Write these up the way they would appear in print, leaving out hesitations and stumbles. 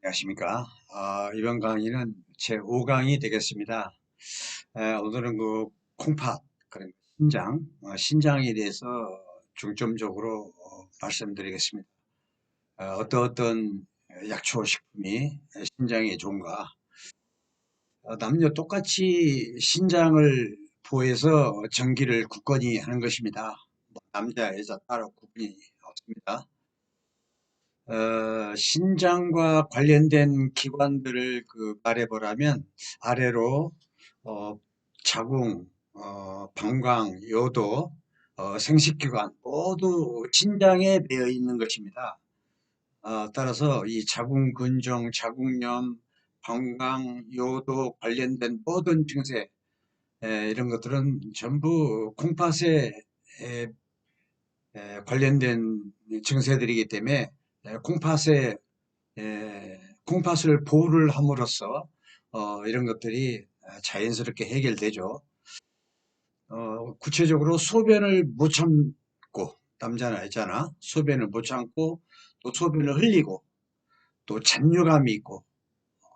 안녕하십니까. 이번 강의는 제 5강이 되겠습니다. 오늘은 그 콩팥, 그런 신장에 대해서 중점적으로 말씀드리겠습니다. 어떤 약초 식품이 신장에 좋은가. 남녀 똑같이 신장을 보호해서 전기를 굳건히 하는 것입니다. 남자, 여자 따로 구분이 없습니다. 신장과 관련된 기관들을 말해보라면 아래로 어, 자궁, 방광, 요도, 생식기관 모두 신장에 배어 있는 것입니다. 따라서 이 자궁근종, 자궁염, 방광, 요도 관련된 모든 증세, 이런 것들은 전부 콩팥에 에, 관련된 증세들이기 때문에 콩팥에 콩팥을 보호를 함으로써 이런 것들이 자연스럽게 해결되죠. 구체적으로 소변을 못 참고, 남자나 여자나 소변을 못 참고 또 소변을 흘리고 또 잔류감이 있고,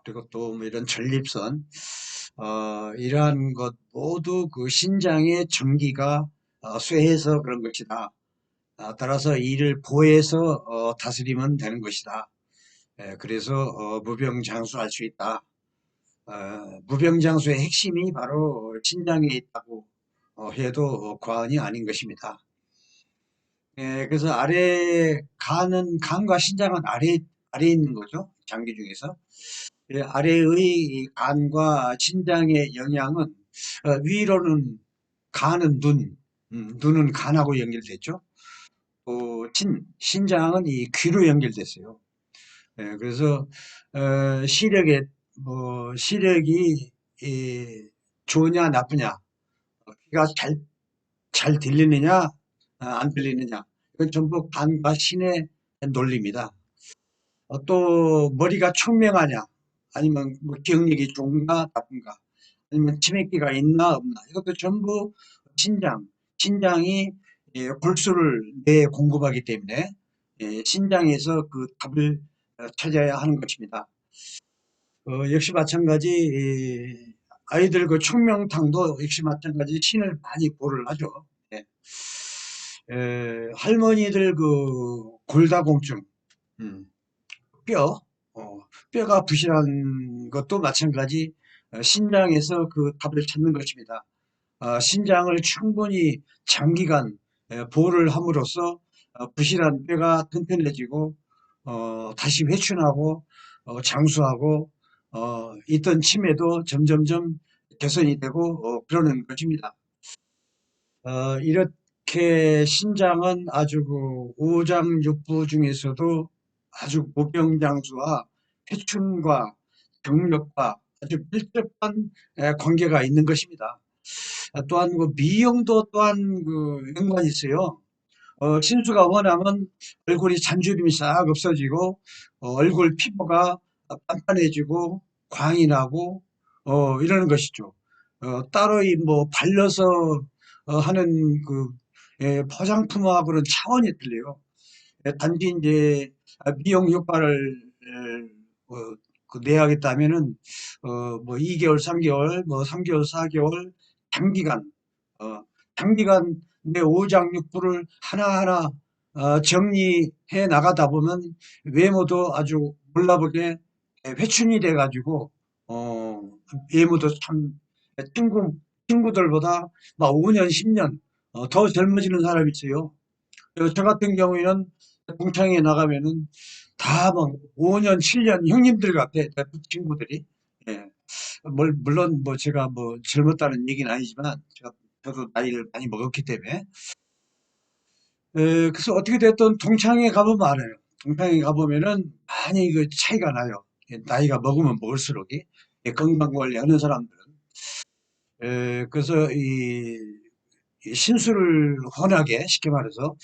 그리고 또 뭐 이런 전립선, 이러한 것 모두 그 신장의 전기가 쇠해서 그런 것이다. 따라서 이를 보호해서 다스리면 되는 것이다. 그래서 무병장수할 수 있다. 무병장수의 핵심이 바로 신장에 있다고 해도 과언이 아닌 것입니다. 그래서 간과 신장은 아래에 있는 거죠. 장기 중에서. 아래의 이 간과 신장의 영향은 위로는 간은 눈은 간하고 연결됐죠. 또 신장은 이 귀로 연결됐어요. 그래서 시력이 좋으냐 나쁘냐, 귀가 잘 들리느냐 안 들리느냐, 이건 전부 간과 신의 논리입니다. 또 머리가 총명하냐, 아니면 뭐 기억력이 좋은가 나쁜가, 아니면 치매기가 있나 없나, 이것도 전부 신장이 골수를 내 공급하기 때문에 신장에서 그 답을 찾아야 하는 것입니다. 역시 마찬가지 아이들 그 총명탕도 역시 마찬가지 신을 많이 보를 하죠. 예. 할머니들 그 골다공증, 음, 뼈, 뼈가 부실한 것도 마찬가지 신장에서 그 답을 찾는 것입니다. 신장을 충분히 장기간 보호를 함으로써 부실한 뼈가 튼튼해지고 다시 회춘하고 장수하고 있던 치매도 점점점 개선이 되고 그러는 것입니다. 이렇게 신장은 아주 그 오장육부 중에서도 아주 무병장수와 회춘과 경력과 아주 밀접한 관계가 있는 것입니다. 또한 그 미용도 또한 그 연관이 있어요. 신수가 원하면 얼굴이 잔주름이 싹 없어지고 얼굴 피부가 단단해지고 광이 나고 이러는 것이죠. 따로 이 뭐 발려서 하는 그 포장품하고는 차원이 틀려요. 단지 이제 미용 효과를 어, 그 내야겠다면은 뭐 2개월, 3개월, 뭐 3개월, 4개월 장기간 어, 장기간 내 오장육부를 하나하나 정리해 나가다 보면 외모도 아주 몰라보게 회춘이 돼 가지고 어, 외모도 참 친구 친구들보다 막 5년, 10년 더 젊어지는 사람이 있어요. 저 같은 경우에는 동창회 나가면은 다 막 5년, 7년 형님들 같아, 대부 친구들이. 예. 물론 뭐 제가 뭐 젊었다는 얘기는 아니지만 저도 나이를 많이 먹었기 때문에. 그래서 어떻게 됐든 동창회 가보면 알아요. 동창회 가보면은 많이 그 차이가 나요. 나이가 먹으면 먹을수록이. 건강 관리하는 사람들은. 그래서 이 신수를 훤하게 쉽게 말해서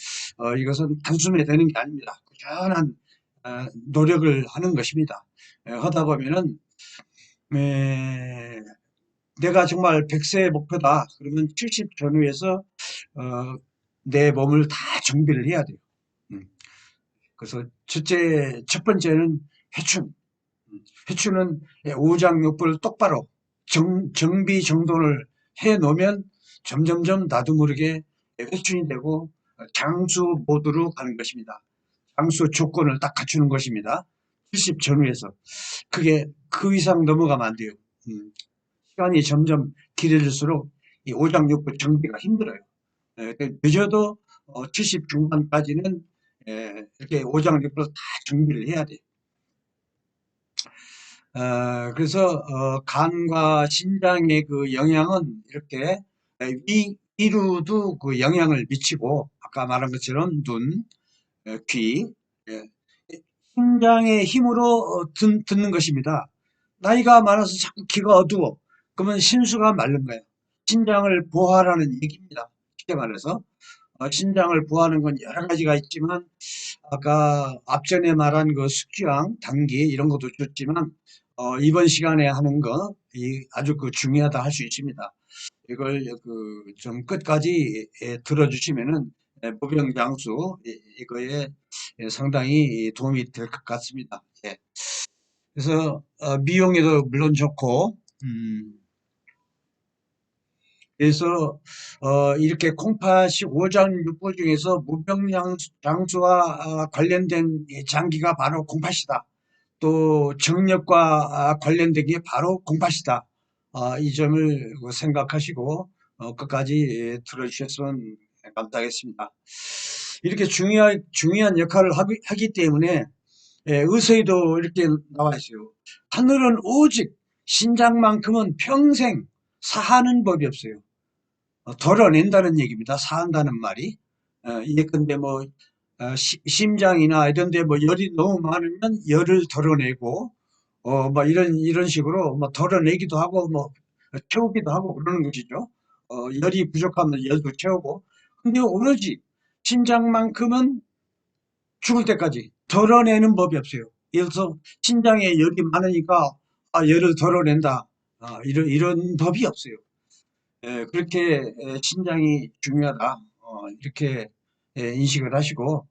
이것은 단숨에 되는 게 아닙니다. 꾸준한 노력을 하는 것입니다. 하다 보면은 에, 내가 정말 100세 목표다 그러면 70 전후에서 내 몸을 다 정비를 해야 돼요. 그래서 첫 번째는 회춘. 회추는 오장육부를 똑바로 정비정돈을 해 놓으면 점점점 나도 모르게 회춘이 되고 장수 모드로 가는 것입니다. 장수 조건을 딱 갖추는 것입니다. 70 전후에서. 그게 그 이상 넘어가면 안 돼요. 시간이 점점 길어질수록 이 오장육부 정비가 힘들어요. 늦어도 70 중반까지는 이렇게 오장육부를 다 정비를 해야 돼요. 그래서 간과 신장의 그 영향은 이렇게 위로도 그 영향을 미치고 아까 말한 것처럼 눈, 귀, 예, 신장의 힘으로 듣는 것입니다. 나이가 많아서 자꾸 귀가 어두워. 그러면 신수가 마른 거예요. 신장을 보호하라는 얘기입니다. 쉽게 말해서 신장을 보호하는 건 여러 가지가 있지만 아까 앞전에 말한 그 숙취왕, 당기 이런 것도 좋지만 이번 시간에 하는 거 아주 그 중요하다 할 수 있습니다. 이걸 그 좀 끝까지 들어주시면은 무병장수 이거에 상당히 도움이 될 것 같습니다. 예. 그래서 미용에도 물론 좋고 그래서 이렇게 콩팥이 오장육부 중에서 무병장수와 관련된 장기가 바로 콩팥이다. 또 정력과 관련된 게 바로 콩팥이다. 이 점을 생각하시고 끝까지 들어주셨으면 감사하겠습니다. 이렇게 중요한 역할을 하기 때문에 의서에도 이렇게 나와 있어요. 하늘은 오직 신장만큼은 평생 사하는 법이 없어요. 덜어낸다는 얘기입니다. 사한다는 말이. 예컨대 뭐 심장이나 이런 데 뭐 열이 너무 많으면 열을 덜어내고 뭐 이런 식으로 뭐 덜어내기도 하고 뭐 채우기도 하고 그러는 것이죠. 열이 부족하면 열도 채우고. 근데 오로지 심장만큼은 죽을 때까지 덜어내는 법이 없어요. 예를 들어서 심장에 열이 많으니까 열을 덜어낸다. 이런 법이 없어요. 그렇게 신장이 중요하다. 이렇게 인식을 하시고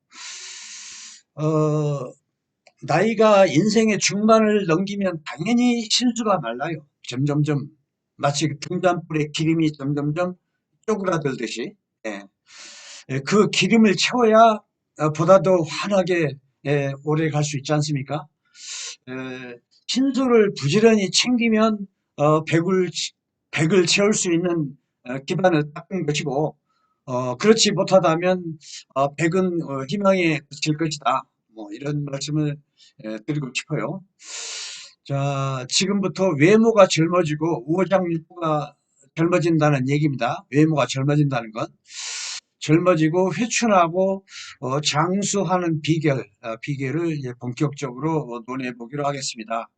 나이가 인생의 중반을 넘기면 당연히 신수가 말라요. 점점점 마치 등잔불에 기름이 점점점 쪼그라들듯이 그 기름을 채워야 보다 더 환하게 오래 갈 수 있지 않습니까? 신수를 부지런히 챙기면 백을 채울 수 있는 기반을 닦은 것이고 그렇지 못하다면 백은 희망에 그칠 것이다. 뭐 이런 말씀을 드리고 싶어요. 자, 지금부터 외모가 젊어지고 오장육부가 젊어진다는 얘기입니다. 외모가 젊어진다는 건 젊어지고 회춘하고 장수하는 비결을 본격적으로 논해 보기로 하겠습니다.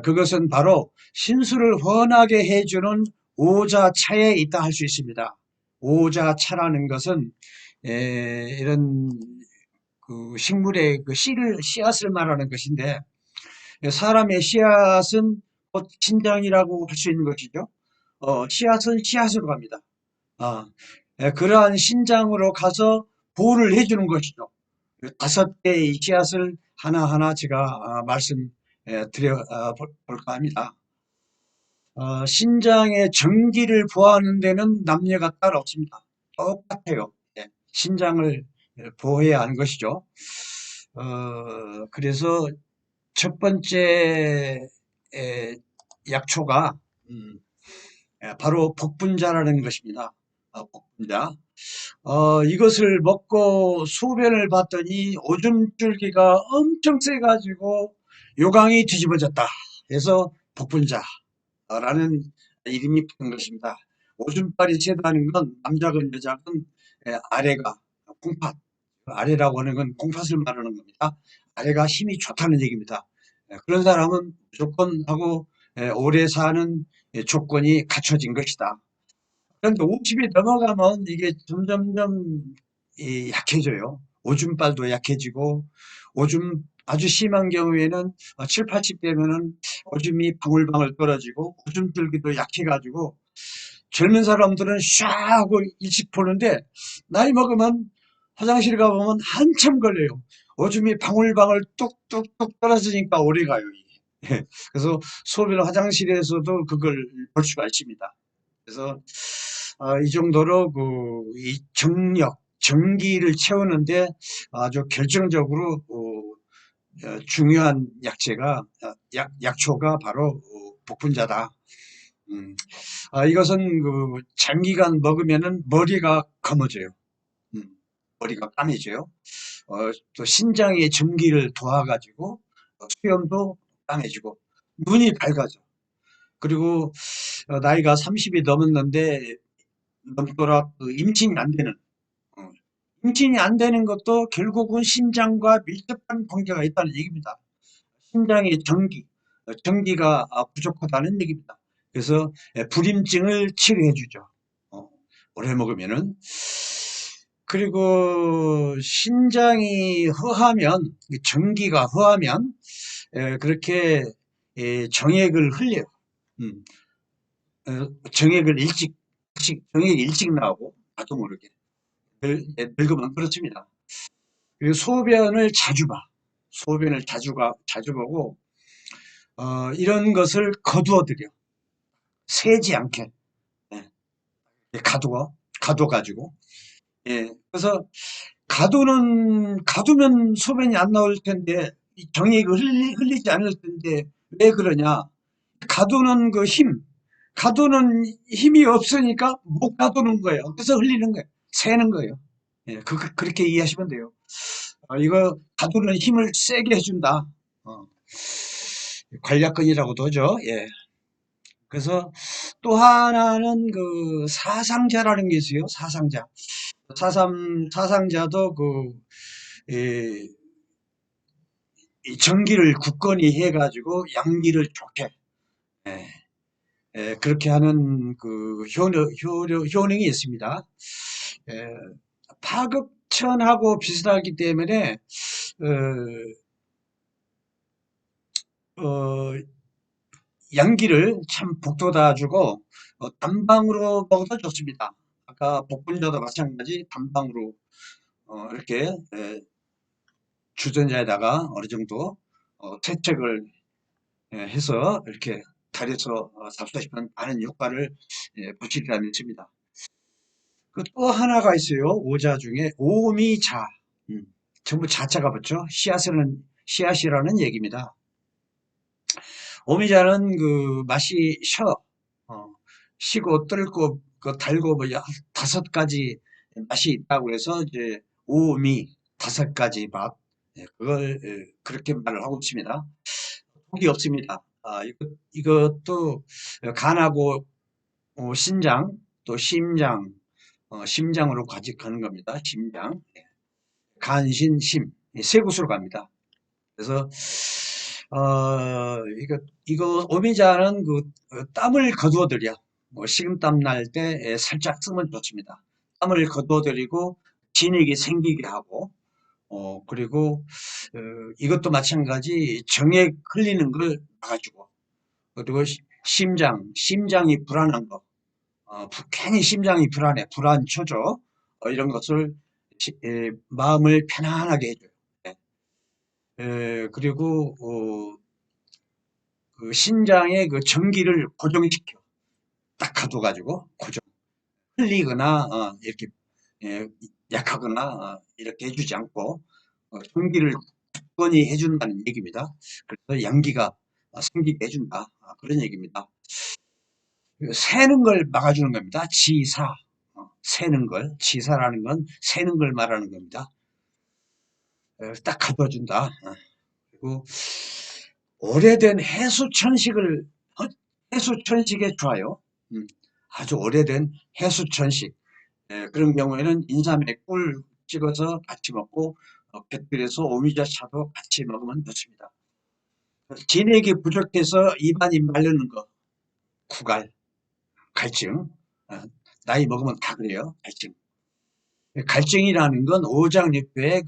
그것은 바로 신수를 훤하게 해주는 오자차에 있다 할 수 있습니다. 오자차라는 것은 이런 그 식물의 그 씨앗을 말하는 것인데 사람의 씨앗은 곧 신장이라고 할 수 있는 것이죠. 씨앗은 씨앗으로 갑니다. 그러한 신장으로 가서 보호를 해주는 것이죠. 5개의 씨앗을 하나하나 제가 말씀 드려 볼까 합니다. 신장의 전기를 보호하는 데는 남녀가 따로 없습니다. 똑같아요. 신장을 보호해야 하는 것이죠. 그래서 첫 번째 약초가 바로 복분자라는 것입니다. 복분자. 이것을 먹고 소변을 봤더니 오줌줄기가 엄청 세가지고 요강이 뒤집어졌다. 그래서 복분자라는 이름이 붙은 것입니다. 오줌발이 세다는 건 남자건 여자건 아래가 콩팥, 아래라고 하는 건 콩팥을 말하는 겁니다. 아래가 힘이 좋다는 얘기입니다. 그런 사람은 무조건 하고 오래 사는 조건이 갖춰진 것이다. 그런데 50이 넘어가면 이게 점점점 약해져요. 오줌발도 약해지고 오줌 아주 심한 경우에는 7, 80 되면은 오줌이 방울방울 떨어지고 오줌줄기도 약해가지고 젊은 사람들은 샤 하고 일찍 보는데 나이 먹으면 화장실 가보면 한참 걸려요. 오줌이 방울방울 뚝뚝뚝 떨어지니까 오래 가요. 예. 그래서 소변 화장실에서도 그걸 볼 수가 있습니다. 그래서 이 정도로 이 정력, 전기를 채우는데 아주 결정적으로 중요한 약재가 약초가 바로 복분자다. 음, 이것은 장기간 먹으면은 머리가 검어져요. 음, 머리가 까매져요. 또 신장의 전기를 도와가지고 수염도 까매지고 눈이 밝아져. 그리고 나이가 30이 넘었는데 넘도록 임신이 안 되는 어, 임신이 안 되는 것도 결국은 신장과 밀접한 관계가 있다는 얘기입니다. 신장의 전기가 부족하다는 얘기입니다. 그래서 불임증을 치료해 주죠. 오래 먹으면은. 그리고 신장이 허하면, 전기가 허하면 그렇게 정액을 흘려요. 음, 정액을 정액이 일찍 나오고 나도 모르게 늙으면 그렇습니다. 그리고 소변을 자주 봐. 소변을 자주 보고 이런 것을 거두어들여. 새지 않게. 예, 가둬가지고. 예, 그래서 가두면 소변이 안 나올 텐데, 이 정액이 흘리지 않을 텐데, 왜 그러냐? 가두는 가두는 힘이 없으니까 못 가두는 거예요. 그래서 흘리는 거예요. 새는 거예요. 예, 그렇게 이해하시면 돼요. 이거 가두는 힘을 세게 해준다. 어, 관략근이라고도 하죠. 예. 그래서 또 하나는 사상자라는 게 있어요. 사상자. 사상자도 이, 이 전기를 굳건히 해가지고 양기를 좋게, 예, 그렇게 하는 효능이 있습니다. 예, 파급천하고 비슷하기 때문에, 어, 어, 양기를 참 북돋아주고, 단방으로 먹어도 좋습니다. 아까 복분자도 마찬가지 단방으로, 이렇게, 주전자에다가 어느 정도, 세척을 해서 이렇게 달여서 삽수시면 많은 효과를 보시리라 믿습니다. 또 하나가 있어요. 오자 중에 오미자. 음, 전부 자자가 붙죠. 씨앗이라는 얘기입니다. 오미자는 맛이 어, 시고 뜰고 달고 뭐 다섯 가지 맛이 있다고 해서 이제 오미 다섯 가지 맛. 그걸 그렇게 말을 하고 있습니다. 독이 없습니다. 이것도 간하고 신장 또 심장, 심장으로 가직하는 겁니다. 심장, 간신, 심, 세 곳으로 갑니다. 그래서 이거 오미자는 땀을 거두어들여. 식은땀 날 때 살짝 쓰면 좋습니다. 땀을 거두어들이고 진액이 생기게 하고, 그리고 이것도 마찬가지 정액 흘리는 걸 막아주고, 그리고 심장이 불안한 거, 괜히 심장이 불안초조, 이런 것을 마음을 편안하게 해줘요. 그리고 신장의 전기를 고정시켜. 딱 가둬가지고 흘리거나 이렇게 예, 약하거나 이렇게 해주지 않고 전기를 굳건히 해준다는 얘기입니다. 그래서 양기가 생기게 해준다. 그런 얘기입니다. 새는 걸 막아주는 겁니다. 지사. 새는 걸. 지사라는 건 새는 걸 말하는 겁니다. 딱 가둬준다. 그리고 오래된 해수천식에 좋아요. 아주 오래된 해수천식. 그런 경우에는 인삼에 꿀 찍어서 같이 먹고, 곁들여서 오미자 차도 같이 먹으면 좋습니다. 진액이 부족해서 입안이 마르는 거, 구갈, 갈증. 어, 나이 먹으면 다 그래요, 갈증. 갈증이라는 건 오장육부에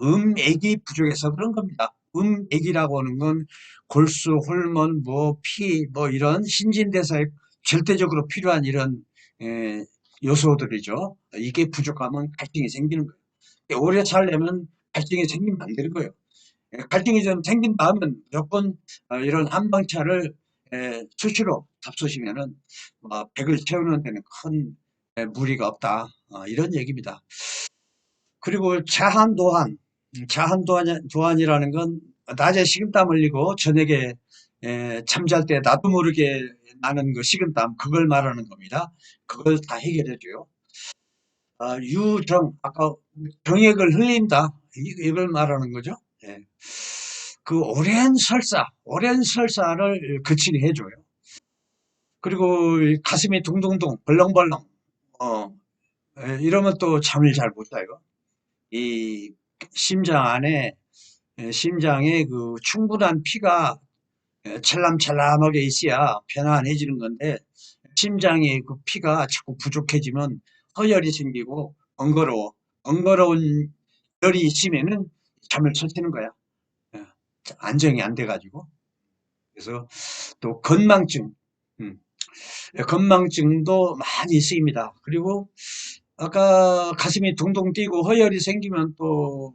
음액이 부족해서 그런 겁니다. 음액이라고 하는 건 골수, 호르몬, 피, 이런 신진대사에 절대적으로 필요한 이런 요소들이죠. 이게 부족하면 갈증이 생기는 거예요. 오래 살려면 갈증이 생기면 안 되는 거예요. 갈증이 좀 생긴 다음은 무조건 이런 한방차를 수시로 잡수시면은 백을 채우는 데는 큰 무리가 없다. 이런 얘기입니다. 그리고 자한도안이라는 건 낮에 식은땀 흘리고 저녁에 잠잘 때 나도 모르게 나는 그 식은땀 그걸 말하는 겁니다. 그걸 다 해결해줘요. 유정 아까 정액을 흘린다 이걸 말하는 거죠. 예. 그 오랜 설사를 그치게 해줘요. 그리고 이 가슴이 둥둥둥 벌렁벌렁 어, 이러면 또 잠을 잘 못 자요. 이 심장 안에 심장에 그 충분한 피가 찰람찰람하게 있어야 편안해지는 건데 심장에 그 피가 자꾸 부족해지면 허열이 생기고 번거로운 열이 있으면은 잠을 설치는 거야. 예, 안정이 안 돼가지고. 그래서 또 음, 건망증도 많이 쓰입니다. 그리고 아까 가슴이 둥둥 뛰고 허열이 생기면 또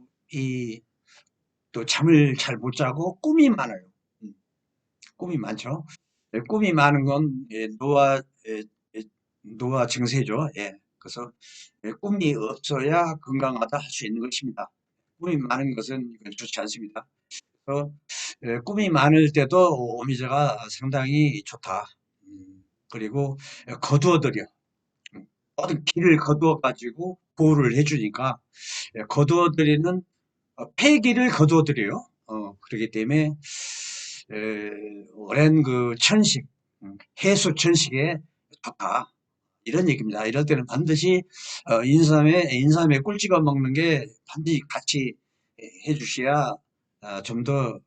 잠을 잘 못 자고 꿈이 많아요. 음, 꿈이 많죠. 꿈이 많은 건 노화 증세죠. 예. 그래서 꿈이 없어야 건강하다 할 수 있는 것입니다. 꿈이 많은 것은 좋지 않습니다. 그래서 꿈이 많을 때도 오미자가 상당히 좋다. 그리고 거두어들여. 어떤 길을 거두어 가지고 보호를 해주니까 거두어들이는 폐기를 거두어들여요. 그렇기 때문에 오랜 그 천식, 해수 천식에 좋다. 이런 얘기입니다. 이럴 때는 반드시 인삼에 꿀 찍어 먹는 게 반드시 같이 해주셔야 좀 더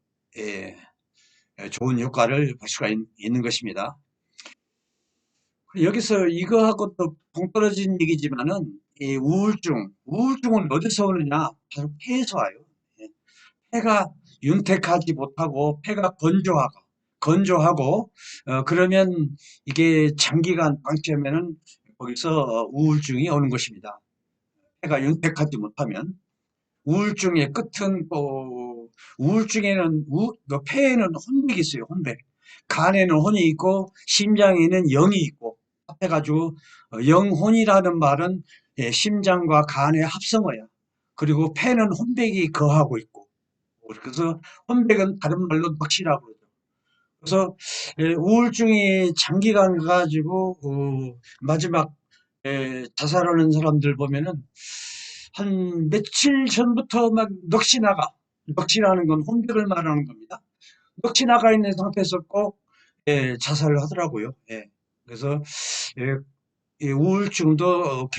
좋은 효과를 볼 수가 있는 것입니다. 여기서 이거하고 또 동떨어진 얘기지만은 이 우울증은 어디서 오느냐? 바로 폐에서 와요. 예. 폐가 윤택하지 못하고 폐가 건조하고 그러면 이게 장기간 방치하면은 거기서 우울증이 오는 것입니다. 폐가 윤택하지 못하면 우울증의 끝은 또 우울증에는 폐에는 혼맥이 있어요. 혼맥. 간에는 혼이 있고 심장에는 영이 있고 합해가지고 영혼이라는 말은 심장과 간의 합성어야. 그리고 폐는 혼백이 거하고 있고 그래서 혼백은 다른 말로 넋이라고 그러죠. 그래서 우울증이 장기간 가지고 마지막 자살하는 사람들 보면은 한 며칠 전부터 막 넋이 나가. 넋이라는 건 혼백을 말하는 겁니다. 넋이 나가 있는 상태에서 꼭 자살을 하더라고요. 예. 그래서 예, 이 우울증도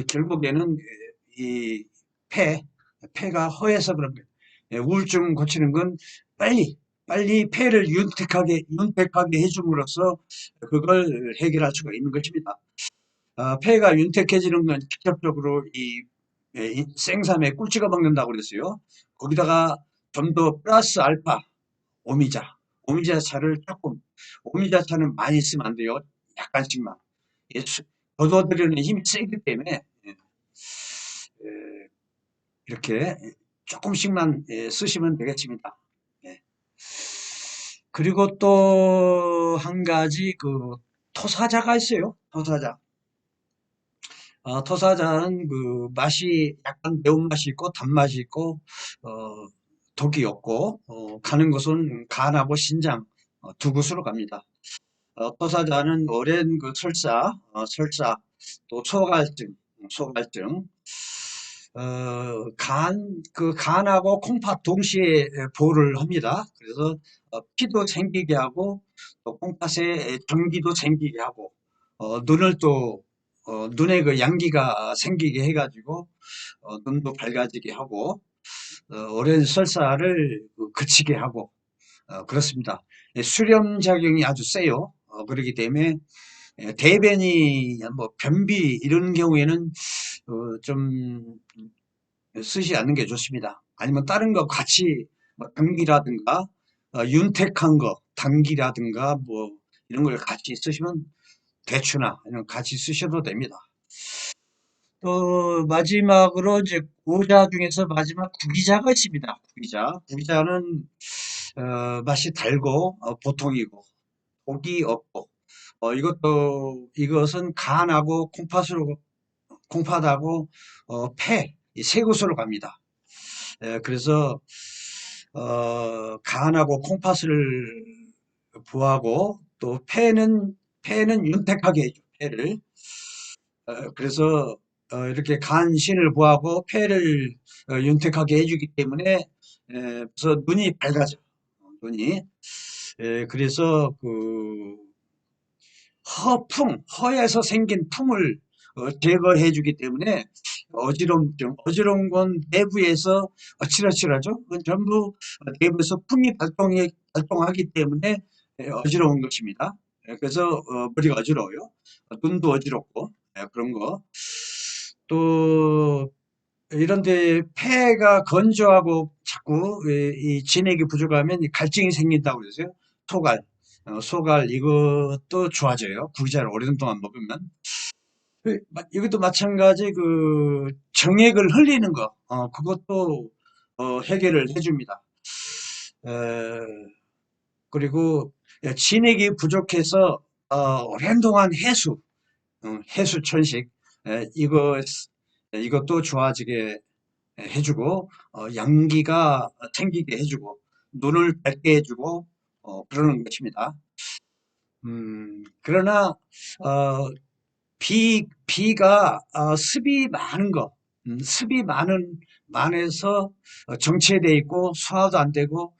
결국에는 이 폐, 폐가 허해서 그런 거예요. 우울증 고치는 건 빨리 폐를 윤택하게 해줌으로써 그걸 해결할 수가 있는 것입니다. 폐가 윤택해지는 건 직접적으로 생삼에 꿀 찍어 먹는다고 그랬어요. 거기다가 좀 더 플러스 알파, 오미자, 오미자차를 조금, 오미자차는 많이 쓰면 안 돼요. 약간씩만. 예, 거둬들이는 힘이 세기 때문에 예, 이렇게 조금씩만 쓰시면 되겠습니다. 예. 그리고 또 한 가지 그 토사자가 있어요. 토사자. 토사자는 그 맛이 약간 매운맛이 있고 단맛이 있고 어, 독이 없고 가는 곳은 간하고 신장 두 곳으로 갑니다. 토사자는 오랜 그 설사 또 소갈증 그 간하고 콩팥 동시에 보호를 합니다. 그래서 피도 생기게 하고 또 콩팥에 전기도 생기게 하고 눈을 또 눈에 그 양기가 생기게 해가지고 눈도 밝아지게 하고 오랜 설사를 그치게 하고 그렇습니다. 수렴작용이 아주 세요. 그렇기 때문에 대변이 뭐 변비 이런 경우에는 좀 쓰지 않는 게 좋습니다. 아니면 다른 거 같이 뭐 당기라든가 윤택한 거 당기라든가 뭐 이런 걸 같이 쓰시면 대추나 이런 거 같이 쓰셔도 됩니다. 또 마지막으로 이제 고자 중에서 마지막 구기자가 있습니다. 구기자. 구기자는 맛이 달고 보통이고 독이 없고 이것은 간하고 콩팥하고 폐, 이 세 곳으로 갑니다. 그래서 간하고 콩팥을 부하고 또 폐는 윤택하게 해줘. 폐를. 그래서 이렇게 간신을 부하고 폐를 윤택하게 해주기 때문에 그래서 눈이 밝아져. 눈이. 그래서 그 허에서 생긴 품을 제거해 주기 때문에 어지러운 건 내부에서 어칠어칠하죠. 그건 전부 내부에서 품이 발동하기 때문에 어지러운 것입니다. 그래서 머리가 어지러워요. 눈도 어지럽고 그런 거. 또 이런데 폐가 건조하고 자꾸 이 진액이 부족하면 이 갈증이 생긴다고 그러세요. 소갈, 소갈 이것도 좋아져요. 구기자를 오랜 동안 먹으면. 이것도 마찬가지 그 정액을 흘리는 거, 그것도 해결을 해줍니다. 에, 그리고 진액이 부족해서 오랜 동안 해수 천식 이것도 좋아지게 해주고 양기가 생기게 해주고 눈을 밝게 해주고 그러는 것입니다. 그러나 비가 습이 많은 거, 습이 많아서 정체돼 있고 소화도 안 되고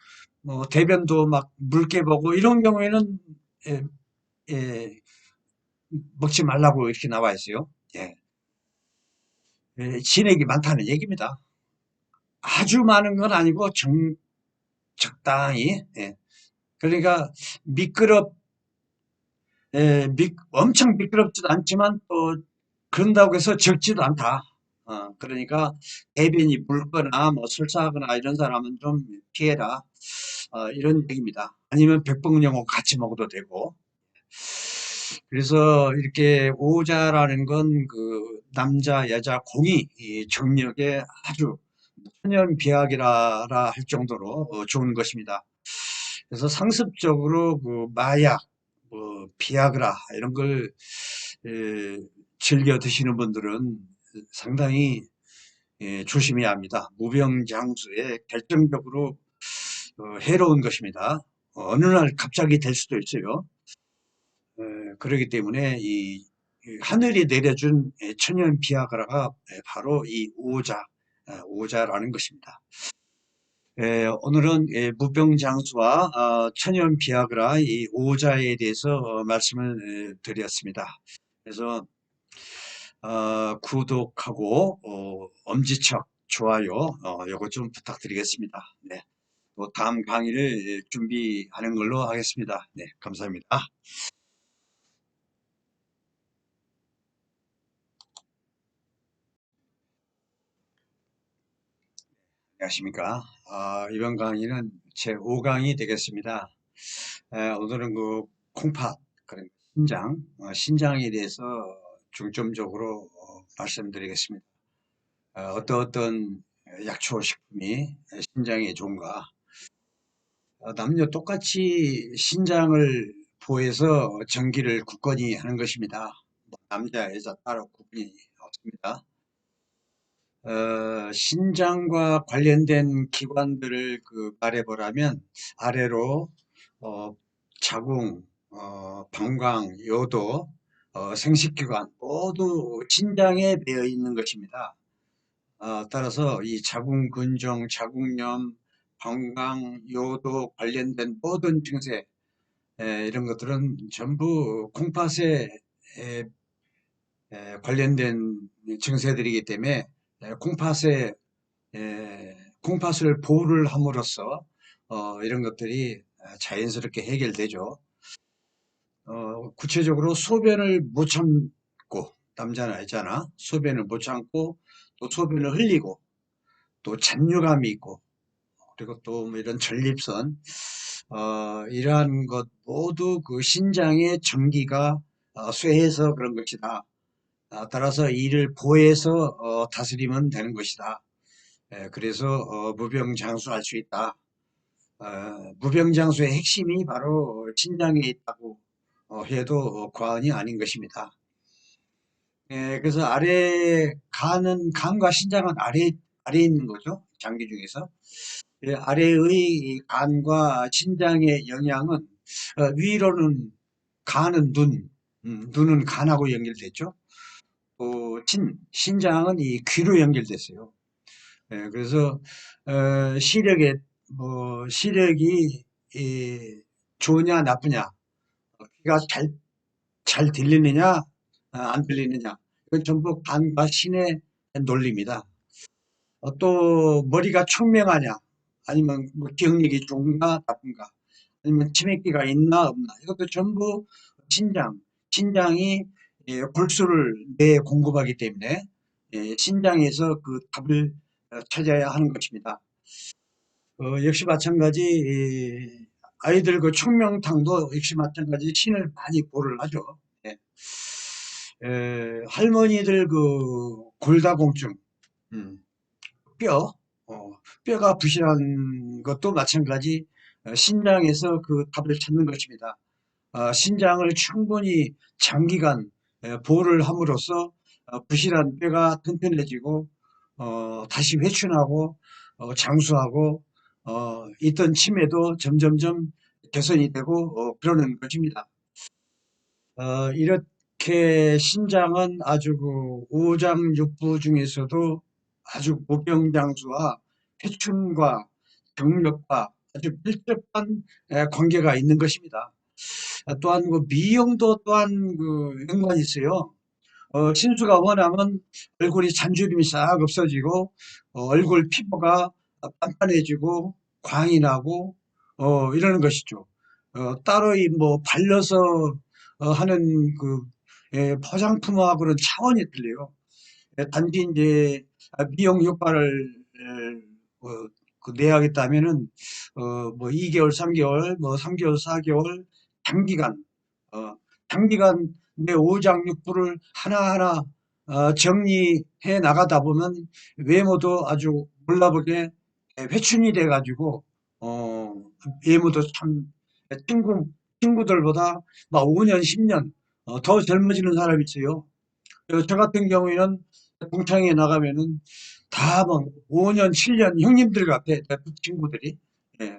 대변도 막 묽게 보고 이런 경우에는 예, 예, 먹지 말라고 이렇게 나와 있어요. 예, 진액이 많다는 얘기입니다. 아주 많은 건 아니고 적당히. 예. 그러니까 미끄럽, 엄청 미끄럽지도 않지만 또 그런다고 해서 적지도 않다. 그러니까 대변이 묽거나 뭐 설사하거나 이런 사람은 좀 피해라. 이런 얘기입니다. 아니면 백봉영어 같이 먹어도 되고. 그래서 이렇게 오자라는 건 그 남자, 여자 공이 이 정력에 아주 천연비약이라 할 정도로 좋은 것입니다. 그래서 상습적으로 그 마약, 뭐 비아그라 이런 걸 에, 즐겨 드시는 분들은 상당히 조심해야 합니다. 무병장수에 결정적으로 해로운 것입니다. 어느 날 갑자기 될 수도 있어요. 그렇기 때문에 이 하늘이 내려준 천연 비아그라가 바로 이 오자라는 것입니다. 오늘은 무병장수와 천연 비아그라 이 오자에 대해서 말씀을 드렸습니다. 그래서 구독하고 엄지척 좋아요 요거 좀 부탁드리겠습니다. 네. 또 다음 강의를 준비하는 걸로 하겠습니다. 네, 감사합니다. 안녕하십니까? 이번 강의는 제 5강이 되겠습니다. 오늘은 그 콩팥, 그런 신장에 대해서 중점적으로 말씀드리겠습니다. 어떤 약초 식품이 신장에 좋은가? 남녀 똑같이 신장을 보호해서 전기를 굳건히 하는 것입니다. 뭐 남자, 여자 따로 구분이 없습니다. 신장과 관련된 기관들을 말해보라면 아래로 어, 자궁, 방광, 요도, 생식기관 모두 신장에 배어 있는 것입니다. 따라서 이 자궁 근종, 자궁염, 방광, 요도 관련된 모든 증세 이런 것들은 전부 콩팥에 에, 관련된 증세들이기 때문에 콩팥에 콩팥을 보호를 함으로써 이런 것들이 자연스럽게 해결되죠. 구체적으로 소변을 못 참고 남자나 여자나 소변을 못 참고 또 소변을 흘리고 또 잔류감이 있고 그리고 또 뭐 이런 전립선 이러한 것 모두 그 신장의 전기가 쇠해서 그런 것이다. 따라서 이를 보해서 다스리면 되는 것이다. 그래서 무병장수할 수 있다. 무병장수의 핵심이 바로 신장에 있다고 해도 과언이 아닌 것입니다. 그래서 간과 신장은 아래에 있는 거죠. 장기 중에서. 아래의 이 간과 신장의 영향은 위로는 간은 눈은 간하고 연결됐죠. 또 신장은 이 귀로 연결됐어요. 그래서 시력이 좋으냐 나쁘냐, 귀가 잘 들리느냐 안 들리느냐, 이건 전부 간과 신의 논리입니다. 또 머리가 총명하냐, 아니면 뭐 기억력이 좋은가 나쁜가, 아니면 치매기가 있나 없나, 이것도 전부 신장이 골수를 뇌에 공급하기 때문에 신장에서 그 답을 찾아야 하는 것입니다. 역시 마찬가지 아이들 그 총명탕도 역시 마찬가지 신을 많이 보를 하죠. 예. 할머니들 그 골다공증, 음, 뼈, 뼈가 부실한 것도 마찬가지 신장에서 그 답을 찾는 것입니다. 신장을 충분히 장기간 보호를 함으로써 부실한 뼈가 튼튼해지고 다시 회춘하고 장수하고 있던 치매도 점점점 개선이 되고 그러는 것입니다. 이렇게 신장은 아주 그 오장육부 중에서도 아주 무병장수와 회춘과 경력과 아주 밀접한 관계가 있는 것입니다. 또한 그 미용도 또한 그 연관이 있어요. 신수가 원하면 얼굴이 잔주름이 싹 없어지고 얼굴 피부가 빤빤해지고 광이 나고 이러는 것이죠. 따로 뭐 발려서 하는 그 포장품하고는 차원이 틀려요. 단지 이제 미용 효과를 어, 그 내야겠다면은 뭐 2개월, 3개월, 뭐 3개월, 4개월 장기간 어, 장기간 내 오장육부를 하나하나 정리해 나가다 보면 외모도 아주 몰라보게 회춘이 돼 가지고 외모도 참 친구들보다 막 5년, 10년 더 젊어지는 사람이 있어요. 저 같은 경우에는 동창회 나가면은 다 막 5년, 7년 형님들 같아, 내 친구들이. 예.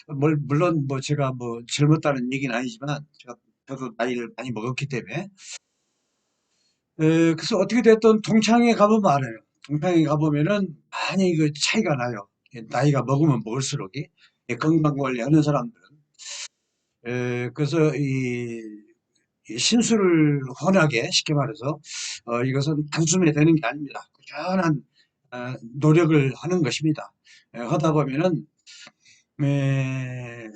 물론 뭐 제가 뭐 젊었다는 얘기는 아니지만 저도 나이를 많이 먹었기 때문에. 그래서 어떻게 됐든 동창회 가보면 알아요. 동창회 가보면은 많이 그 차이가 나요. 나이가 먹으면 먹을수록이. 건강 관리하는 사람들은. 그래서 이 신수를 훤하게 쉽게 말해서 이것은 단숨에 되는 게 아닙니다. 꾸준한 노력을 하는 것입니다. 하다 보면은 에,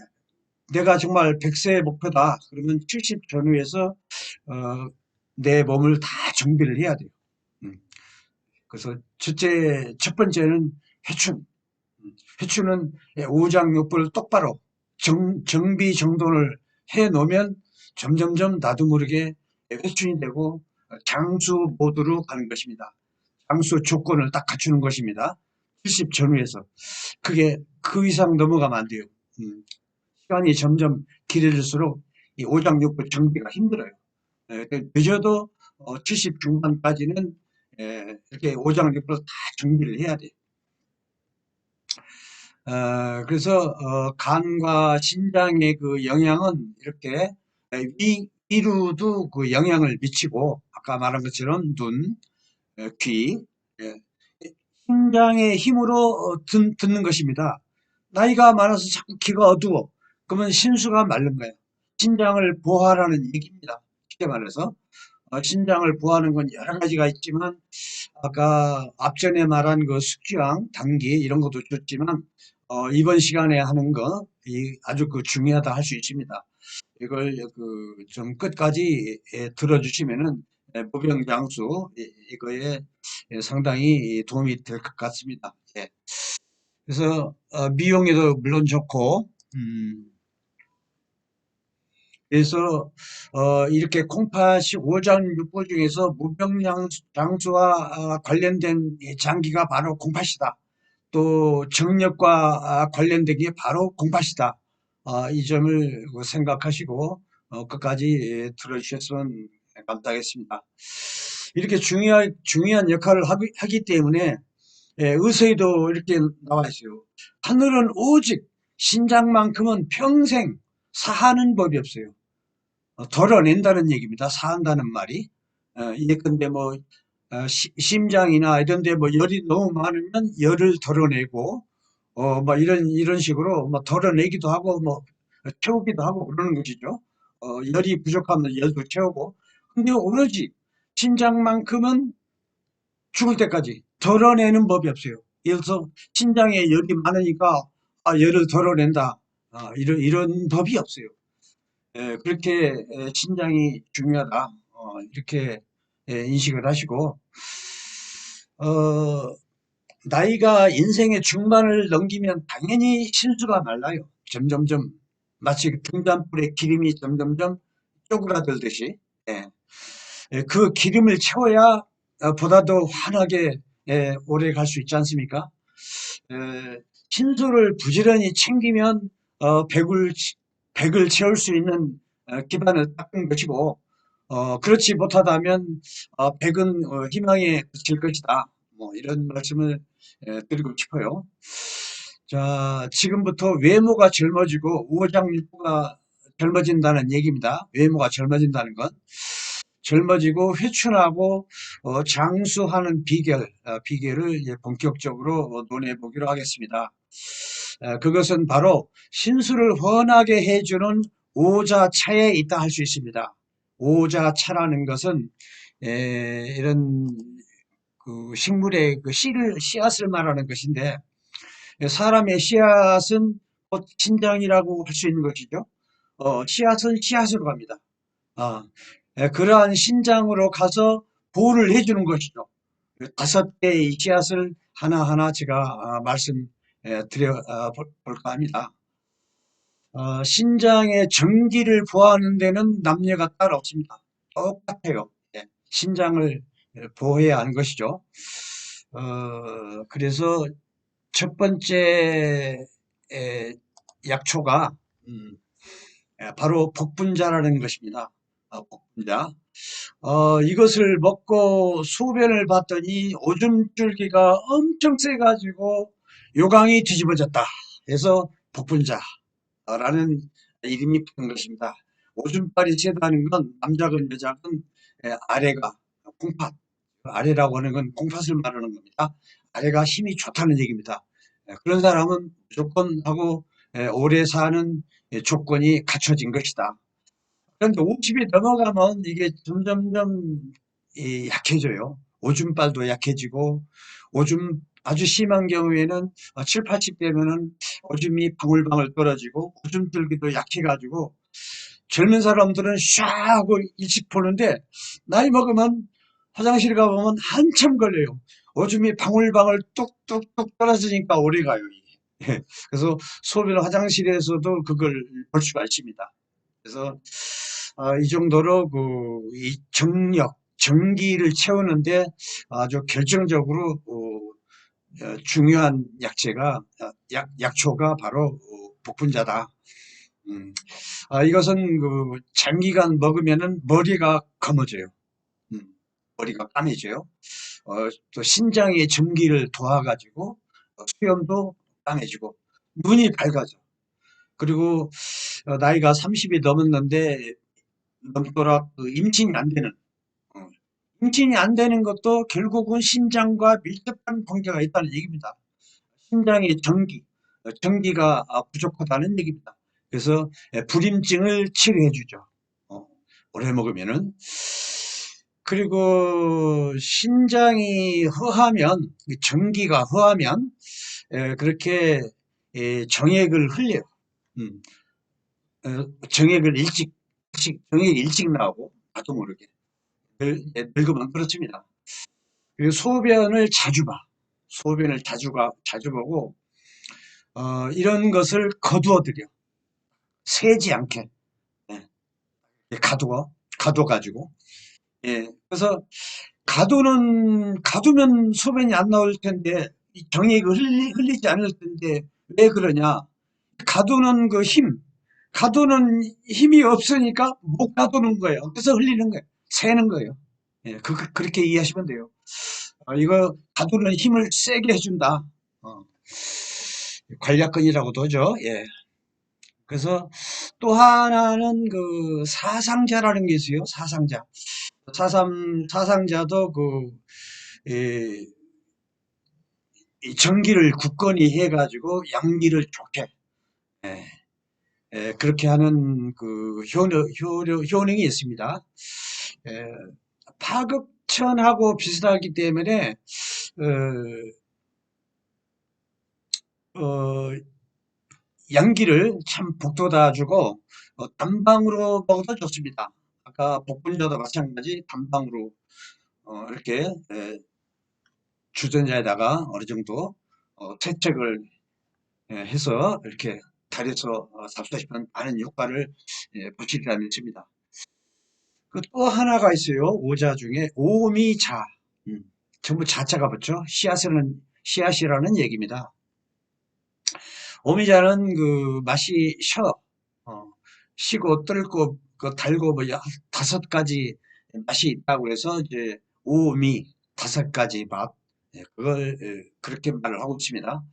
내가 정말 100세 목표다 그러면 70 전후에서 어, 내 몸을 다 정비를 해야 돼요. 음, 그래서 첫 번째는 회춘. 회춘은 오장육부를 똑바로 정비 정돈을 해 놓으면 점점점 나도 모르게 회춘이 되고 장수 모드로 가는 것입니다. 장수 조건을 딱 갖추는 것입니다. 70 전후에서. 그게 그 이상 넘어가면 안 돼요. 시간이 점점 길어질수록 이 오장육부 정비가 힘들어요. 늦어도 70 중반까지는 이렇게 오장육부를 다 정비를 해야 돼요. 그래서 간과 신장의 그 영향은 이렇게 위로도 그 영향을 미치고 아까 말한 것처럼 눈, 귀, 예, 신장의 힘으로 듣는 것입니다. 나이가 많아서 자꾸 귀가 어두워. 그러면 신수가 마른 거예요. 신장을 보호하라는 얘기입니다. 쉽게 말해서 신장을 보호하는 건 여러 가지가 있지만 아까 앞전에 말한 그 숙취왕, 당기 이런 것도 좋지만 이번 시간에 하는 거 아주 그 중요하다 할 수 있습니다. 이걸 그 좀 끝까지 들어주시면은 무병장수 이거에 상당히 도움이 될 것 같습니다. 예. 그래서 미용에도 물론 좋고 그래서 이렇게 콩팥이 오장육부 중에서 무병장수와 관련된 이 장기가 바로 콩팥이다. 또 정력과 관련된 게 바로 콩팥이다. 이 점을 생각하시고 끝까지 들어주셨으면 감사하겠습니다. 이렇게 중요한 역할을 하기 때문에 의서에도 이렇게 나와 있어요. 하늘은 오직 신장만큼은 평생 사하는 법이 없어요. 덜어낸다는 얘기입니다. 사한다는 말이. 예컨대 뭐 심장이나 이런 데 뭐 열이 너무 많으면 열을 덜어내고 뭐 이런 식으로 뭐 덜어내기도 하고 뭐 채우기도 하고 그러는 것이죠. 열이 부족하면 열도 채우고. 근데 오로지 신장만큼은 죽을 때까지 덜어내는 법이 없어요. 예를 들어서 신장에 열이 많으니까 열을 덜어낸다. 이런 법이 없어요. 그렇게 신장이 중요하다. 이렇게 인식을 하시고 어, 나이가 인생의 중반을 넘기면 당연히 실수가 많아요. 점점점 마치 등잔불에 기름이 점점점 쪼그라들듯이. 예. 그 기름을 채워야 보다 더 환하게 오래 갈 수 있지 않습니까? 신수를 부지런히 챙기면 백을 채울 수 있는 기반을 닦은 것이고 그렇지 못하다면 백은 희망에 그칠 것이다. 뭐 이런 말씀을 드리고 싶어요. 자, 지금부터 외모가 젊어지고 우호장육부가 젊어진다는 얘기입니다. 외모가 젊어진다는 건. 젊어지고 회춘하고 장수하는 비결을 이제 본격적으로 논해 보기로 하겠습니다. 그것은 바로 신수를 훤하게 해주는 오자차에 있다 할 수 있습니다. 오자차라는 것은 이런 그 식물의 그 씨앗을 말하는 것인데 사람의 씨앗은 곧 신장이라고 할 수 있는 것이죠. 씨앗은 씨앗으로 갑니다. 아, 그러한 신장으로 가서 보호를 해주는 것이죠. 5개의 씨앗을 하나하나 제가 말씀 드려 볼까 합니다. 신장의 전기를 보호하는 데는 남녀가 따로 없습니다. 똑같아요. 신장을 보호해야 하는 것이죠. 그래서 첫 번째 약초가 바로 복분자라는 것입니다. 복분자. 이것을 먹고 소변을 봤더니 오줌줄기가 엄청 세가지고 요강이 뒤집어졌다. 그래서 복분자라는 이름이 붙은 것입니다. 오줌발이 세다는 건 남자건 여자건 아래가 콩팥, 아래라고 하는 건 콩팥을 말하는 겁니다. 아래가 힘이 좋다는 얘기입니다. 그런 사람은 무조건 하고 오래 사는 조건이 갖춰진 것이다. 그런데 50이 넘어가면 이게 점점점 약해져요. 오줌발도 약해지고 오줌 아주 심한 경우에는 7, 80 되면은 오줌이 방울방울 떨어지고 오줌줄기도 약해가지고 젊은 사람들은 샤 하고 일찍 보는데 나이 먹으면 화장실 가보면 한참 걸려요. 오줌이 방울방울 뚝뚝뚝 떨어지니까 오래 가요. 이게. 그래서 소변 화장실에서도 그걸 볼 수가 있습니다. 그래서 이 정도로 이 전기를 채우는데 아주 결정적으로 중요한 약초가 바로 복분자다. 이것은 장기간 먹으면은 머리가 검어져요. 음, 머리가 까매져요. 또 신장의 전기를 도와가지고 수염도 까매지고 눈이 밝아져. 그리고 나이가 30이 넘었는데 넘도록 임신이 안 되는 임신이 안 되는 것도 결국은 신장과 밀접한 관계가 있다는 얘기입니다. 신장의 전기가 부족하다는 얘기입니다. 그래서 불임증을 치료해 주죠. 오래 먹으면은. 그리고 신장이 허하면 전기가 허하면 그렇게 정액을 흘려요. 음, 정액을 일찍 나오고 나도 모르게 늙으면 그렇습니다. 그리고 소변을 자주 봐. 소변을 자주 보고 이런 것을 거두어들여. 새지 않게. 네. 예, 가둬 가지고. 예, 그래서 가두면 소변이 안 나올 텐데, 이 정액이 흘리지 않을 텐데, 왜 그러냐? 가두는 그 가두는 힘이 없으니까 못 가두는 거예요. 그래서 흘리는 거예요. 새는 거예요. 예, 그렇게 이해하시면 돼요. 이거 가두는 힘을 세게 해준다. 어, 관략근이라고도 하죠. 예. 그래서 또 하나는 그 사상자라는 게 있어요. 사상자. 사상자도 이, 이 전기를 굳건히 해가지고 양기를 좋게, 예, 그렇게 하는 그 효능이 있습니다. 예, 파급천하고 비슷하기 때문에, 어, 어, 양기를 참 북돋아주고, 단방으로 먹어도 좋습니다. 아까 복분자도 마찬가지 단방으로, 이렇게, 주전자에다가 어느 정도, 채책을 해서 이렇게 달여서 삽수하시면 많은 효과를 보시리라 믿습니다. 그 또 하나가 있어요. 오자 중에 오미자. 음, 전부 자자가 붙죠. 씨앗이라는 얘기입니다. 오미자는 그 맛이 어, 시고 뜰고 그 달고 뭐 다섯 가지 맛이 있다고 해서 이제 오미 다섯 가지 맛, 그걸 그렇게 말을 하고 있습니다.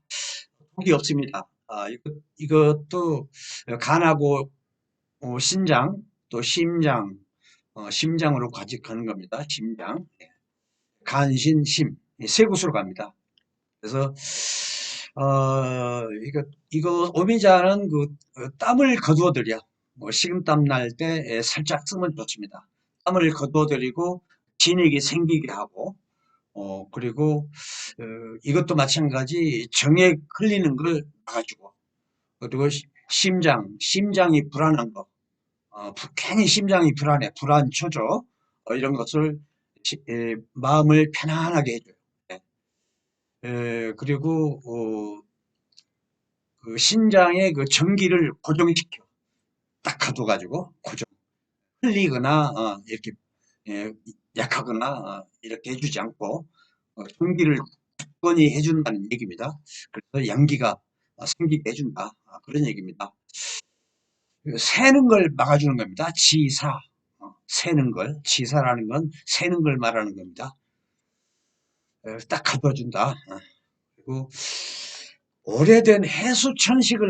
독이 없습니다. 이것도 간하고 신장 또 심장, 심장으로 가직하는 겁니다. 심장, 간신심 세 곳으로 갑니다. 그래서 이거 오미자는 땀을 거두어들여 식은땀 날 때 살짝 쓰면 좋습니다. 땀을 거두어들이고 진액이 생기게 하고 그리고 이것도 마찬가지 정액 흘리는 걸 막아주고 그리고 심장이 불안한 거 괜히 심장이 불안초죠. 이런 것을 마음을 편안하게 해줘요. 예. 그리고 그 신장의 그 전기를 고정시켜 딱 가둬가지고 흘리거나 이렇게 예, 약하거나 이렇게 해주지 않고 전기를 굳건히 해준다는 얘기입니다. 그래서 양기가 생기게 해준다 그런 얘기입니다. 새는 걸 막아주는 겁니다. 지사 새는 걸 지사라는 건 새는 걸 말하는 겁니다. 딱 가둬준다. 그리고 오래된 해수천식에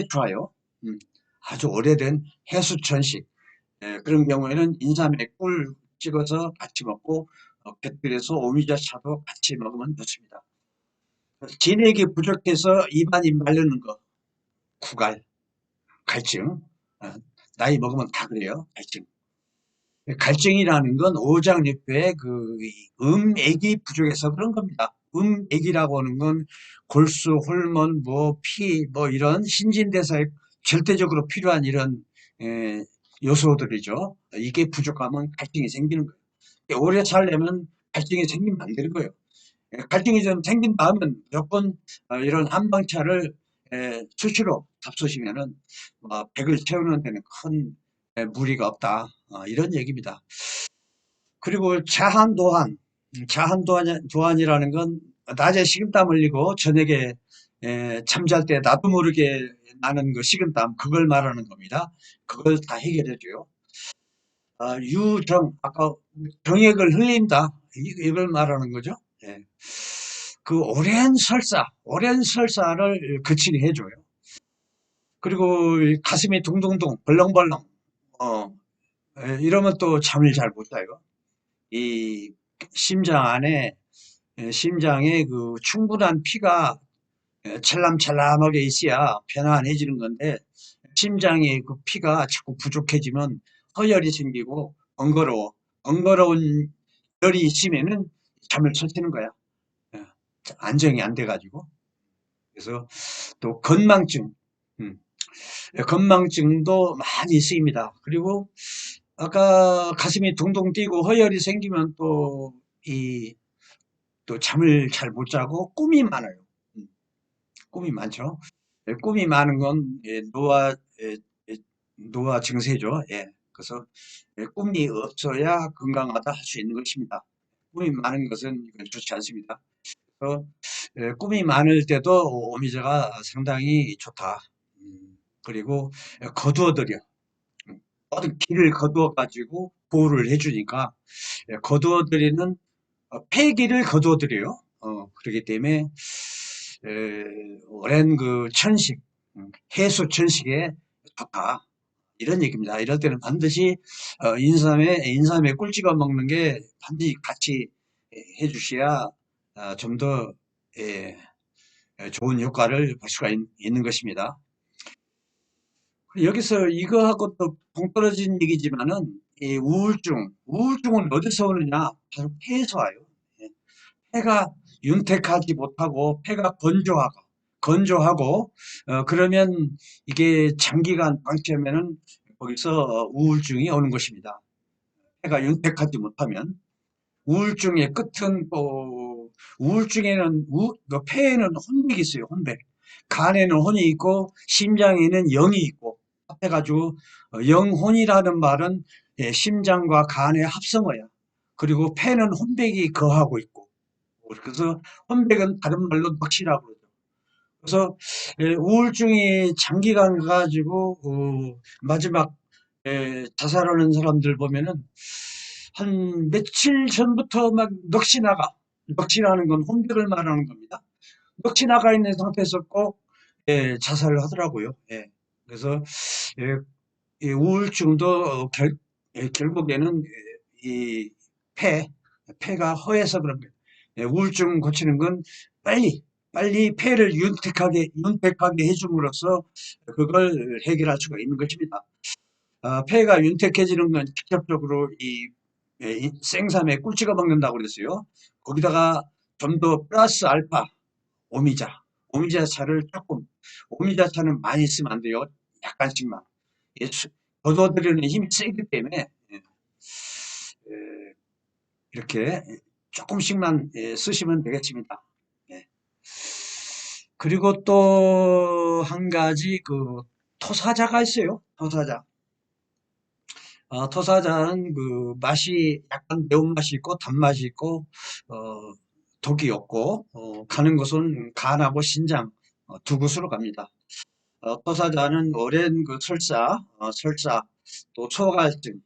좋아요. 아주 오래된 해수천식. 그런 경우에는 인삼에 꿀 찍어서 같이 먹고 곁들여서 오미자 차도 같이 먹으면 좋습니다. 진액이 부족해서 입안이 마르는 거, 구갈, 갈증. 어, 나이 먹으면 다 그래요. 갈증. 갈증이라는 건 오장육부의 그 음액이 부족해서 그런 겁니다. 음액이라고 하는 건 골수, 호르몬, 피, 이런 신진대사에 절대적으로 필요한 이런 요소들이죠. 이게 부족하면 갈증이 생기는 거예요. 오래 살려면 갈증이 생기면 안 되는 거예요. 갈증이 좀 생긴다 하면 무조건 이런 한방차를 수시로 잡수시면은 백을 채우는 데는 큰 무리가 없다. 이런 얘기입니다. 그리고 자한도안이라는 건 낮에 식은땀 흘리고 저녁에 잠잘 때 나도 모르게 나는 그 식은땀 그걸 말하는 겁니다. 그걸 다 해결해줘요. 유정 아까 정액을 흘린다 이걸 말하는 거죠. 예. 그 오랜 설사를 그치게 해줘요. 그리고 가슴이 둥둥둥 벌렁벌렁 어, 이러면 또 잠을 잘 못 자요. 이 심장 안에 심장에 그 충분한 피가 찰람찰람하게 있어야 편안해지는 건데 심장에 그 피가 자꾸 부족해지면 허열이 생기고 번거로운 열이 있으면은 잠을 설치는 거야. 예, 안정이 안 돼가지고. 그래서 또 음, 건망증도 많이 있습니다. 그리고 아까 가슴이 둥둥 뛰고 허열이 생기면 또 잠을 잘 못 자고 꿈이 많아요. 꿈이 많죠. 꿈이 많은 건 노화 노화 증세죠. 예. 그래서 꿈이 없어야 건강하다 할 수 있는 것입니다. 꿈이 많은 것은 이건 좋지 않습니다. 어, 꿈이 많을 때도 오미자가 상당히 좋다. 그리고 거두어들여. 어떤 길을 거두어 가지고 보호를 해주니까 거두어들이는 폐기를 거두어들여요. 그렇기 때문에 오랜 그 천식, 해수 천식에 좋다. 이런 얘기입니다. 이럴 때는 반드시 인삼에 꿀 찍어 먹는 게 반드시 같이 해주셔야 좀 더 좋은 효과를 볼 수가 있는 것입니다. 여기서 이거하고 또 동떨어진 얘기지만은 이 우울증은 어디서 오느냐? 바로 폐에서 와요. 예. 폐가 윤택하지 못하고 폐가 건조하고 그러면 이게 장기간 방치하면은 거기서 우울증이 오는 것입니다. 폐가 윤택하지 못하면 우울증의 끝은 또 우울증에는 그 폐에는 혼백이 있어요. 혼백. 간에는 혼이 있고 심장에는 영이 있고 합해가지고 영혼이라는 말은 심장과 간의 합성어야. 그리고 폐는 혼백이 거하고 있고 그래서 혼백은 다른 말로 넋이라고 그러죠. 그래서 우울증이 장기간 가지고 마지막 자살하는 사람들 보면은 한 며칠 전부터 막 넋이 나가. 넋이라는 건 혼백을 말하는 겁니다. 넋이 나가 있는 상태에서 꼭 자살을 하더라고요. 예. 그래서 예, 이 우울증도 결국에는 이 폐, 폐가 허해서 그런 거예요. 우울증 고치는 건 빨리 폐를 윤택하게 해줌으로써 그걸 해결할 수가 있는 것입니다. 폐가 윤택해지는 건 직접적으로 이 생삼에 꿀 찍어 먹는다고 그랬어요. 거기다가 좀 더 플러스 알파 오미자, 오미자차를 조금, 오미자차는 많이 쓰면 안 돼요. 약간씩만. 예, 거둬들이는 힘이 세기 때문에 예, 이렇게 조금씩만 쓰시면 되겠습니다. 예. 그리고 또 한 가지 그 토사자가 있어요. 토사자. 토사자는 그 맛이 약간 매운맛이 있고 단맛이 있고 어, 독이 없고 가는 곳은 간하고 신장 두 곳으로 갑니다. 토사자는 오랜 그 설사 또 소갈증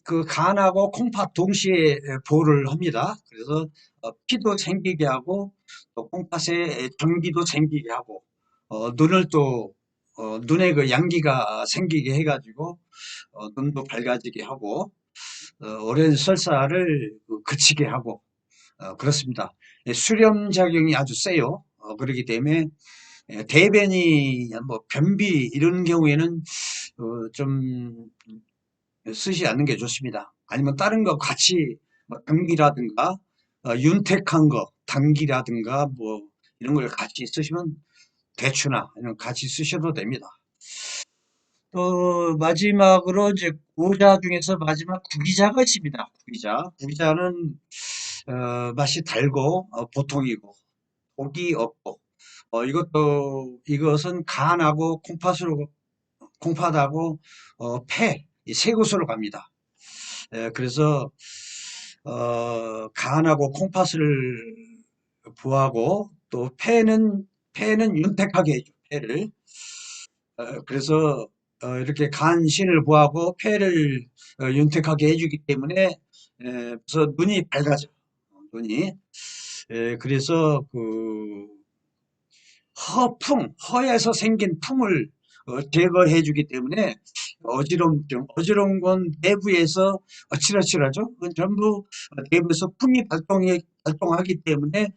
그 간하고 콩팥 동시에 보호를 합니다. 그래서 피도 생기게 하고 또 콩팥에 전기도 생기게 하고 눈을 또 눈에 그 양기가 생기게 해가지고 눈도 밝아지게 하고 오랜 설사를 그치게 하고 그렇습니다. 수렴작용이 아주 세요. 그렇기 때문에 대변이 뭐 변비 이런 경우에는 좀 쓰지 않는 게 좋습니다. 아니면 다른 거 같이 뭐 당기라든가 윤택한 거 당기라든가 뭐 이런 걸 같이 쓰시면 대추나 이런 거 같이 쓰셔도 됩니다. 또 마지막으로 이제 구자 중에서 마지막 구기자가 있습니다. 구기자는 맛이 달고 보통이고 독이 없고 이것은 간하고 콩팥하고 폐 이 세 곳으로 갑니다. 그래서 간하고 콩팥을 부하고 또 폐는 윤택하게 해줘 폐를 그래서 이렇게 간신을 부하고 폐를 윤택하게 해주기 때문에 그래서 눈이 밝아져 눈이 그래서 그 허에서 생긴 품을 제거해 주기 때문에 어지러운 건 내부에서 어칠어칠하죠. 그건 전부 내부에서 발동하기 때문에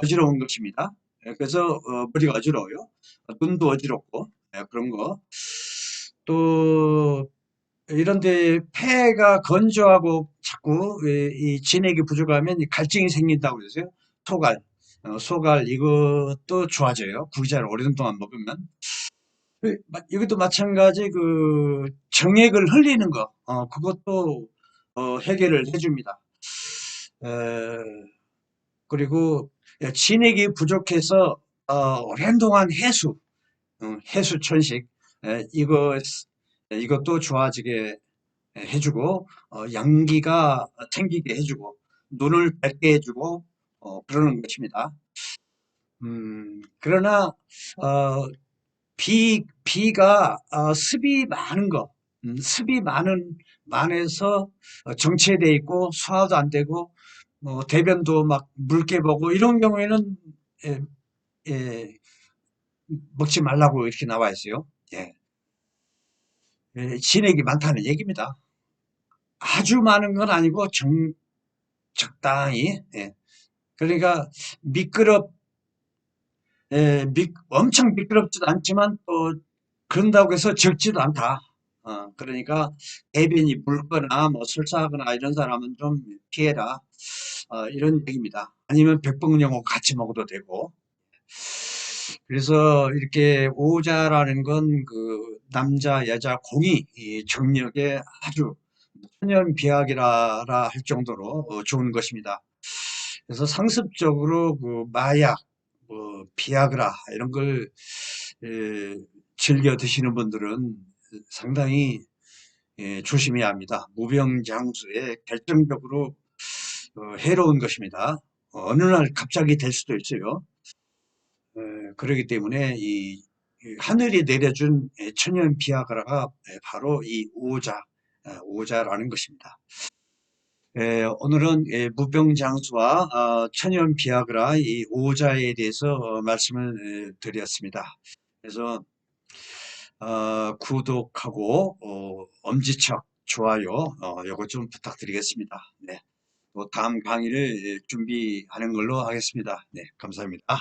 어지러운 것입니다. 그래서 머리가 어지러워요. 눈도 어지럽고 그런 거. 또 이런데 폐가 건조하고 자꾸 이 진액이 부족하면 갈증이 생긴다고 그러세요. 소갈, 소갈 이것도 좋아져요. 구기자를 오랜 동안 먹으면. 이것도 마찬가지 그 정액을 흘리는 거, 그것도 해결을 해줍니다. 에, 그리고 진액이 부족해서 오랜 동안 해수천식, 이것도 좋아지게 해주고, 양기가 생기게 해주고, 눈을 밝게 해주고, 그러는 것입니다. 그러나, 비가, 습이 많은 거, 습이 많아서 정체돼 있고, 소화도 안 되고, 대변도 막 묽게 보고, 이런 경우에는, 예, 예, 먹지 말라고 이렇게 나와 있어요. 예. 진액이 많다는 얘기입니다. 아주 많은 건 아니고 적당히. 예. 그러니까 미끄럽 엄청 미끄럽지도 않지만 또 그런다고 해서 적지도 않다. 그러니까 대변이 묽거나 뭐 설사하거나 이런 사람은 좀 피해라. 이런 얘기입니다. 아니면 백봉영어 같이 먹어도 되고. 그래서 이렇게 오자라는 건 그 남자, 여자 공이 이 정력에 아주 천연비약이라 할 정도로 좋은 것입니다. 그래서 상습적으로 그 마약, 뭐 비아그라 이런 걸 에, 즐겨 드시는 분들은 상당히 조심해야 합니다. 무병장수에 결정적으로 해로운 것입니다. 어느 날 갑자기 될 수도 있어요. 그렇기 때문에 이 하늘이 내려준 천연 비아그라가 바로 이 오자라는 것입니다. 오늘은 무병장수와 천연 비아그라 이 오자에 대해서 말씀을 드렸습니다. 그래서 구독하고 엄지척 좋아요 요거 좀 부탁드리겠습니다. 네. 또 다음 강의를 준비하는 걸로 하겠습니다. 네, 감사합니다.